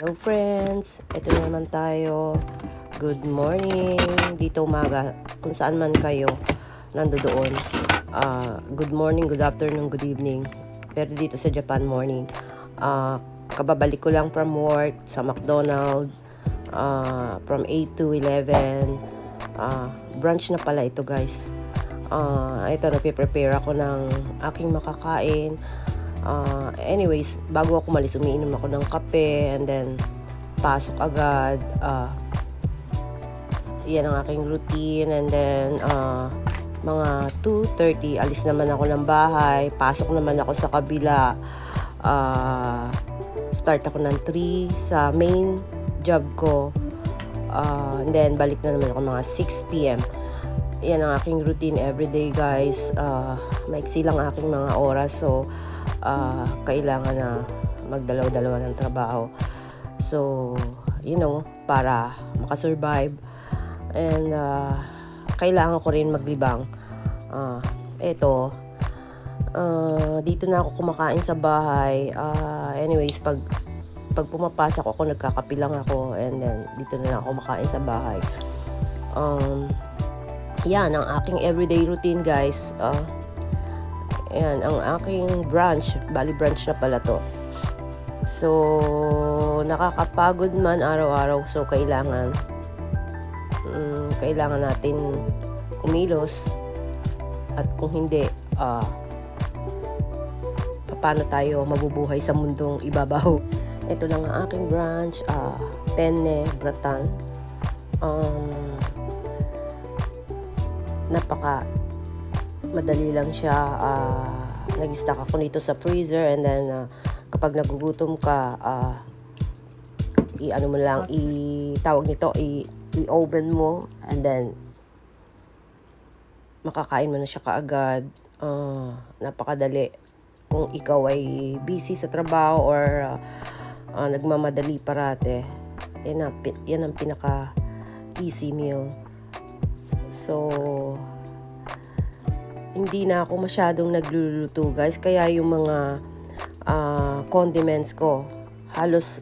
Hello friends, ito na naman tayo. Good morning, dito umaga, kung saan man kayo nandoon. Good morning, good afternoon, good evening. Pero dito sa Japan, morning. Kababalik ko lang from work sa McDonald's from 8 to 11. Brunch na pala ito guys. Ito, napiprepare ako ng aking makakain. Anyways, bago ako malis, umiinom ako ng kape and then pasok agad. Yan ang aking routine and then mga 2:30 alis naman ako ng bahay, pasok naman ako sa kabila. Start ako ng 3 sa main job ko, and then balik na naman ako mga 6 p.m. Yan ang aking routine everyday guys. Maiksi lang aking mga oras, so kailangan na magdalaw-dalawa ng trabaho. So, para makasurvive. And kailangan ko rin maglibang. Dito na ako kumakain sa bahay. Anyways, pag pumapasok ako, nagkakapilang ako. And then, dito na lang ako makain sa bahay. Yan ang aking everyday routine guys. Ayan, ang aking brunch. Bali brunch na pala to. So, nakakapagod man araw-araw. So, kailangan natin kumilos. At kung hindi, paano tayo mabubuhay sa mundong ibabaw? Ito lang ang aking brunch. Penne, gratin. Napaka madali lang siya. Nag-stack ako nito sa freezer and then kapag nagugutom ka, i-oven mo and then makakain mo na siya kaagad. Napakadali kung ikaw ay busy sa trabaho or nagmamadali parate. Yan ang pinaka easy meal. So, hindi na ako masyadong nagluluto guys, kaya yung mga condiments ko halos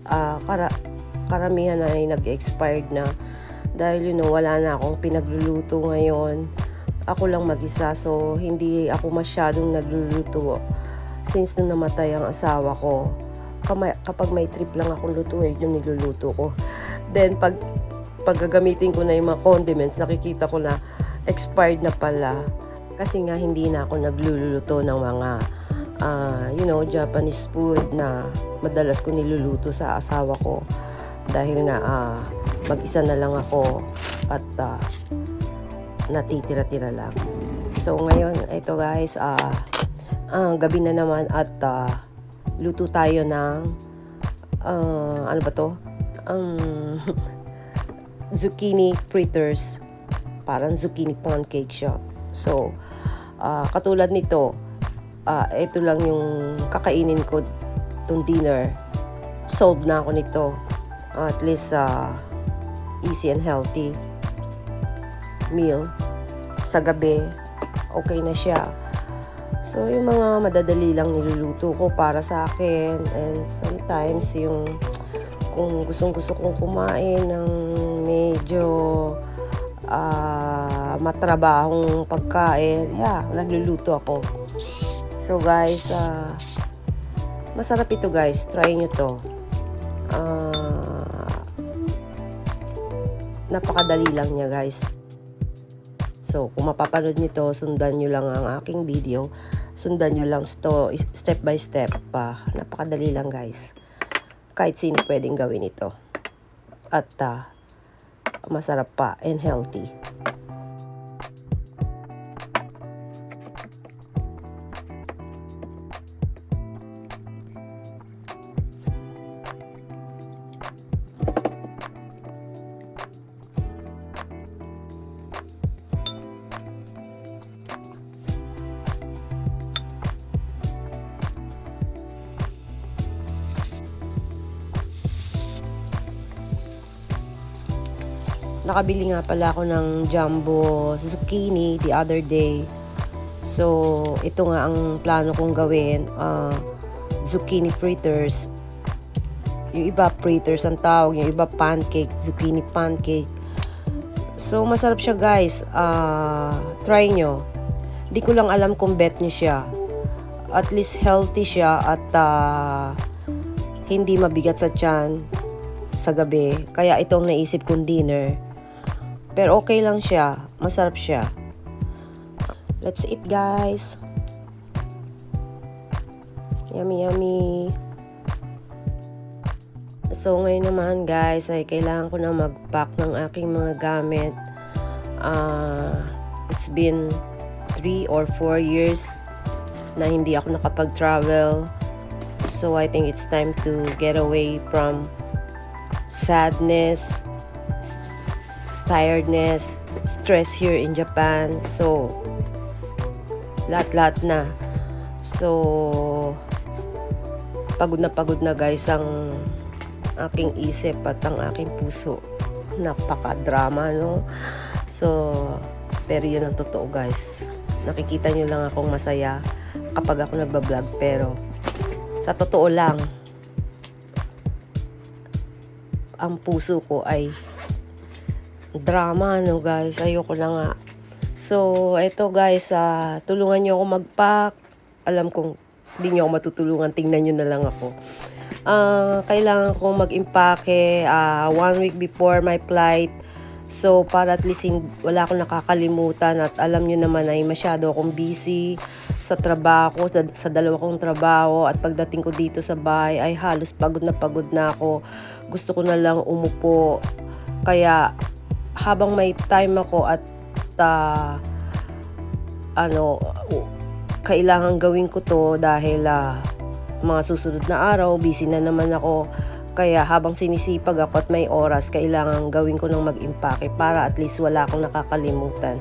karamihan na ay nag-expired na dahil wala na akong pinagluluto ngayon. Ako lang mag-isa, so hindi ako masyadong nagluluto since nung namatay ang asawa ko. Kapag may trip lang akong lutuin, yung niluluto ko. Then pag gagamitin ko na yung mga condiments, nakikita ko na expired na pala. Kasi nga hindi na ako nagluluto ng mga Japanese food na madalas ko niluluto sa asawa ko. Dahil nga mag-isa na lang ako at natitira-tira lang. So ngayon, ito guys, gabi na naman at luto tayo ng ano ba to? Zucchini fritters. Parang zucchini pancake siya. So, katulad nito, ito lang yung kakainin ko itong dinner. Solved na ako nito. At least easy and healthy meal. Sa gabi, okay na siya. So, yung mga madadali lang niluluto ko para sa akin. And sometimes, kung gustong-gusto kong kumain ng medyo matrabahong pagkain, nagluluto ako. So guys, masarap ito guys, try nyo to. Napakadali lang niya guys. So kung mapapanood nito, sundan nyo lang ang aking video, sundan nyo lang to step by step pa. Napakadali lang guys, kahit sino pwedeng gawin ito at masarap pa and healthy. Nakabili nga pala ako ng jumbo zucchini the other day. So, ito nga ang plano kong gawin. Zucchini fritters. Yung iba fritters ang tawag, yung iba pancake, zucchini pancake. So masarap siya guys, try nyo. Di ko lang alam kung bet nyo siya. At least healthy siya at hindi mabigat sa tiyan sa gabi. Kaya itong naisip kong dinner. Pero okay lang siya, masarap siya. Let's eat guys. Yummy yummy. So ngayon naman guys ay kailangan ko na mag-pack ng aking mga gamit. It's been 3 or 4 years na hindi ako nakapag-travel. So I think it's time to get away from sadness, tiredness, stress here in Japan. So lahat-lahat na. So pagod na guys ang aking isip at ang aking puso. Napaka-drama, no? So pero yun ang totoo guys. Nakikita nyo lang akong masaya kapag ako nagbablog, pero sa totoo lang ang puso ko ay drama, no guys. Ayoko na nga. So eto guys, tulungan nyo ako mag-pack. Alam kong hindi nyo ako matutulungan, tingnan nyo na lang ako. Kailangan kong mag-impake 1 week before my flight. So para at least wala akong nakakalimutan, at alam nyo naman ay masyado akong busy sa trabaho, sa dalawa kong trabaho, at pagdating ko dito sa bahay ay halos pagod na ako. Gusto ko na lang umupo. Kaya habang may time ako at kailangan gawin ko to dahil mga susunod na araw busy na naman ako. Kaya habang sinisipag ako at may oras, kailangan gawin ko ng mag-impake para at least wala akong nakakalimutan.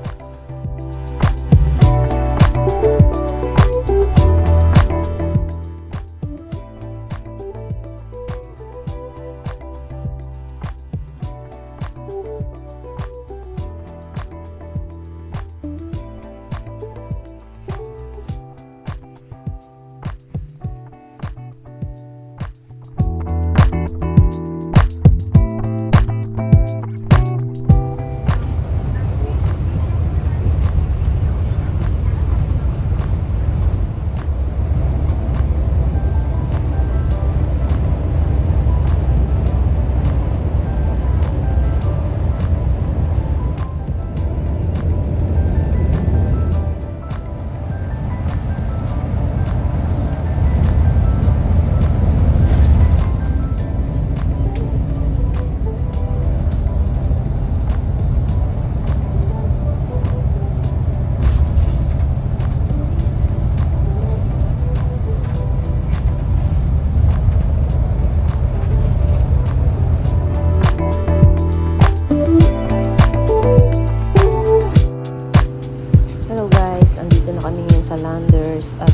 At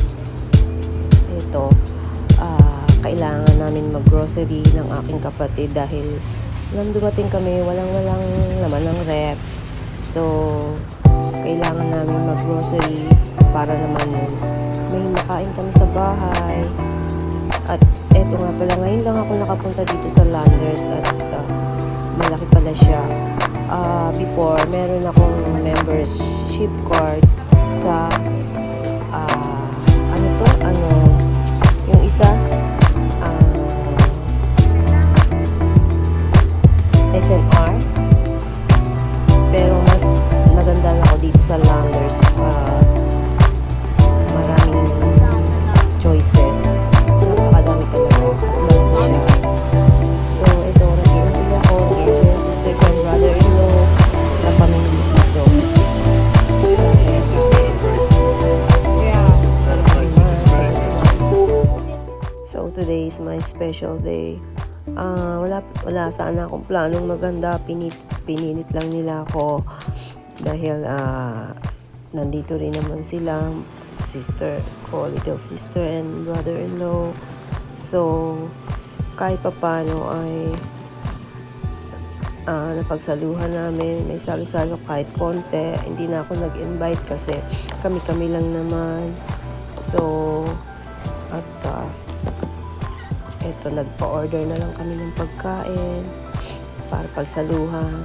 ito, kailangan namin mag-grocery ng aking kapatid dahil nang dumating kami, walang laman ng rep. So kailangan namin mag-grocery para naman may makain kami sa bahay. At eto nga pala, ngayon lang ako nakapunta dito sa Landers at malaki pala siya. Before, meron akong membership card sa yung isa SNR, pero mas naganda na ako dito sa Landers. Maraming choices, napakadami talaga at malaki siya. So ito, nag-i-enjoy ako, nag-i-enjoy sa second brother-in-law na pamilya dito. So today is my special day. Wala sana akong planong maganda. Pinilit lang nila ako dahil nandito rin naman sila, sister ko, little sister and brother-in-law. So kahit papano ay napagsaluhan namin, may salo-salo kahit konti. Hindi na ako nag-invite kasi kami lang naman. So at ito eto, nagpa-order na lang kami ng pagkain para pagsaluhan.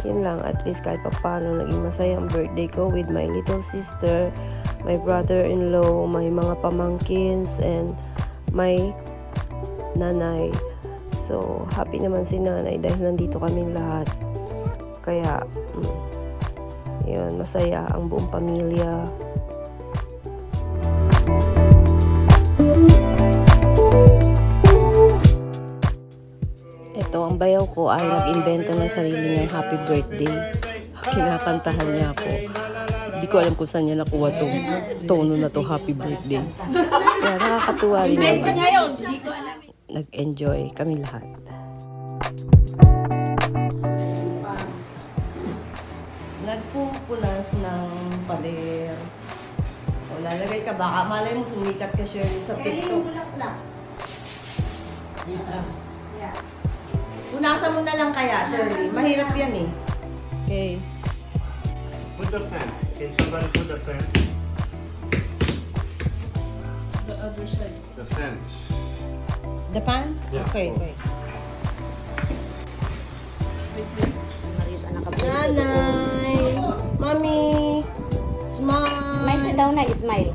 Yun lang, at least kahit pa paano naging masaya ang birthday ko with my little sister, my brother-in-law, my mga pamangkins, and my nanay. So, happy naman si nanay dahil nandito kaming lahat. Kaya, yun, masaya ang buong pamilya. Ito, ang bayaw ko ay nag-invento ng sarili niyang happy birthday. Kinakantahan niya ako. Hindi ko alam kung saan niya nakuha tong tono na to, happy birthday. Kaya nakakatuwa rin naman. Nag-enjoy kami lahat. Nagpupunas ng pader. O, lalagay ka, baka malay mo sumikat ka, Shirley, sa TikTok. Punasan mo na lang kaya, Shirley. Mahirap yan eh. Okay. Put the fan. Can somebody put the fan? The other side. The fan. The pan? Yeah. Okay, Oh. wait. Marius, anak ka. Nanay! Mami! Smile! Smile ka daw na, smile.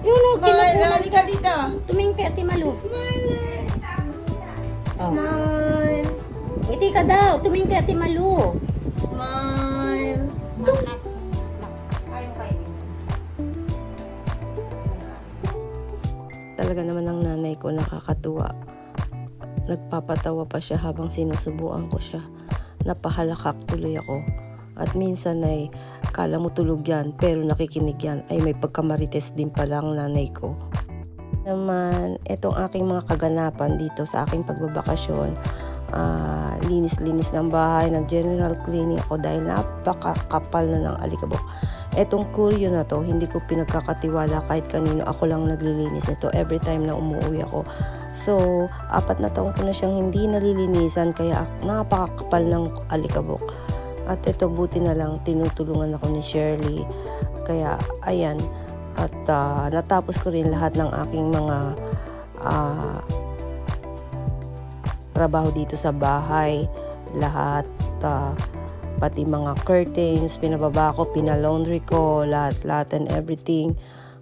Yun o, Smile! Halika dito! tumingin kay Ate Malu. Smile! Oh. Smile! Wait ka daw, tumingin kay Ate Malu. Smile! Talaga naman ang nanay ko nakakatuwa. Nagpapatawa pa siya habang sinusubuan ko siya. Napahalakak tuloy ako. At minsan ay kala mo tulog yan pero nakikinig yan. Ay may pagkamarites din pala ang nanay ko. Naman, itong aking mga kaganapan dito sa aking pagbabakasyon. Linis-linis ng bahay, nag-general cleaning ako dahil napakakapal na ng alikabok. Etong kuryo na to, hindi ko pinagkakatiwala kahit kanino, ako lang naglilinis nito every time na umuwi ako. So, 4 na taon ko na siyang hindi nalilinisan kaya napakakapal ng alikabok. At ito, buti na lang tinutulungan ako ni Shirley. Kaya, ayan. At natapos ko rin lahat ng aking mga trabaho dito sa bahay. Lahat, pati mga curtains, pinababa ko, pinalaundry ko, lahat and everything.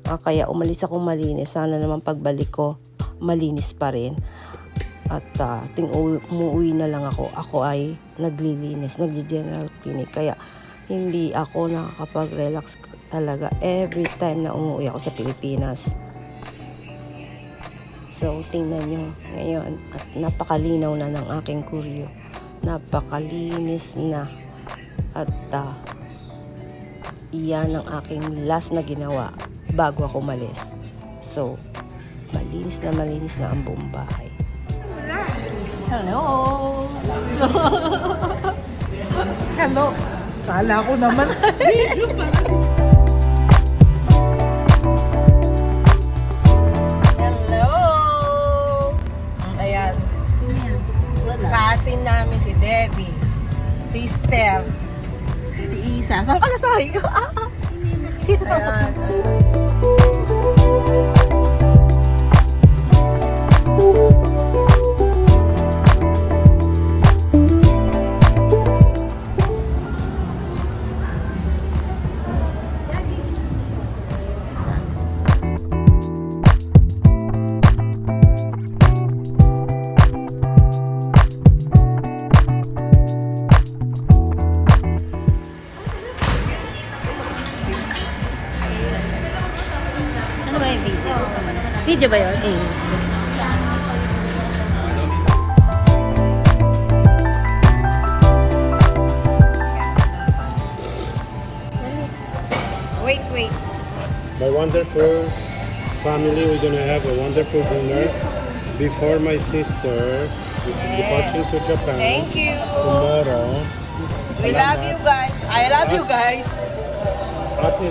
Kaya umalis ako malinis. Sana naman pagbalik ko, malinis pa rin. At ting umuwi na lang ako ay naglilinis, nag-general cleaning. Kaya hindi ako nakakapag-relax talaga every time na umuwi ako sa Pilipinas. So, tingnan nyo ngayon at napakalinaw na ng aking kuryo. Napakalinis na. At iyan ang aking last na ginawa bago ako malis. So, malinis na ang buong bahay. Hello! Hello. Kala ko naman. Hello! Ayan. Cousin namin si Debbie. Si Esther. Si Isa. Saan ka nasahin ko? Sino to? Ano ba yung video? Video ba yun? Wait. My wonderful family, we're gonna have a wonderful dinner before my sister is departing to Japan Thank you. tomorrow. We love you guys. I love you guys. Ate,